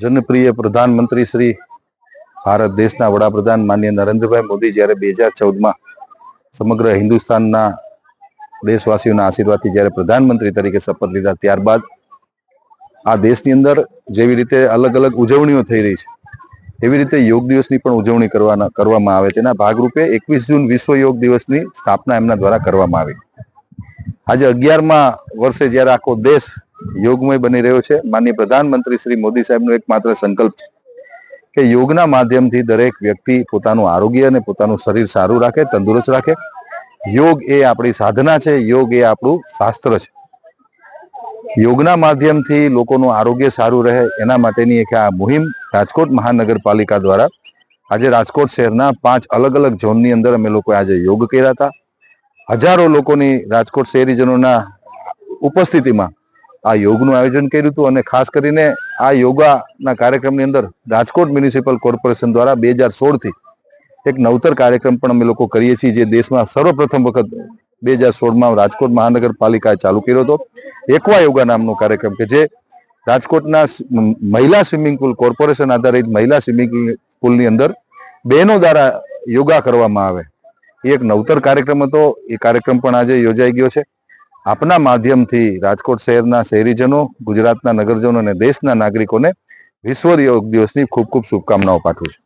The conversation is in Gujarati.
जनप्रिय प्रधानमंत्री श्री भारत देशना वडाप्रधान माननीय नरेंद्रभाई मोदी જ્યારે 2014 સમગ્ર હિન્દુસ્તાનના દેશવાસીઓના આશીર્વાદથી જ્યારે પ્રધાનમંત્રી તરીકે શપથ લીધા ત્યારબાદ આ દેશની અંદર જેવી રીતે અલગ અલગ ઉજવણીઓ થઈ રહી છે એવી રીતે યોગ દિવસની પણ ઉજવણી કરવામાં આવે તેના ભાગરૂપે 21 જૂન વિશ્વ યોગ દિવસની સ્થાપના એમના દ્વારા કરવામાં આવી। આજે 11મા વર્ષે જ્યારે આખો દેશ યોગમય બની રહ્યો છે, માનનીય પ્રધાનમંત્રી શ્રી મોદી સાહેબનો એકમાત્ર સંકલ્પ છે કે યોગના માધ્યમથી દરેક વ્યક્તિ પોતાનું આરોગ્ય અને પોતાનું શરીર સારું રાખે, તંદુરસ્ત રાખે। યોગ એ આપણી સાધના છે, યોગ એ આપણું શાસ્ત્ર છે। યોગના માધ્યમથી લોકોનું આરોગ્ય સારું રહે એના માટેની એક આ મુહિમ રાજકોટ મહાનગરપાલિકા દ્વારા આજે રાજકોટ શહેરના 5 અલગ અલગ ઝોનની અંદર અમે લોકો આજે યોગ કર્યા હતા। હજારો લોકોની રાજકોટ શહેરીજનોના ઉપસ્થિતિમાં આ યોગનું આયોજન કર્યું હતું અને ખાસ કરીને આ યોગાના કાર્યક્રમની અંદર રાજકોટ મ્યુનિસિપલ કોર્પોરેશન દ્વારા 2016 થી એક નવતર કાર્યક્રમ પણ અમે લોકો કરીએ છીએ, જે દેશમાં સર્વપ્રથમ વખત 2016માં રાજકોટ મહાનગરપાલિકાએ ચાલુ કર્યો હતો। એકવા યોગા નામનો કાર્યક્રમ કે જે રાજકોટના મહિલા સ્વિમિંગ પુલ કોર્પોરેશન આધારિત મહિલા સ્વિમિંગ પુલની અંદર બહેનો દ્વારા યોગા કરવામાં આવે એ એક નવતર કાર્યક્રમ હતો। એ કાર્યક્રમ પણ આજે યોજાઈ ગયો છે। આપના માધ્યમથી રાજકોટ શહેરના શહેરીજનો, ગુજરાતના નગરજનો અને દેશના નાગરિકોને વિશ્વ યોગ દિવસની ખૂબ ખૂબ શુભકામનાઓ પાઠવું છું।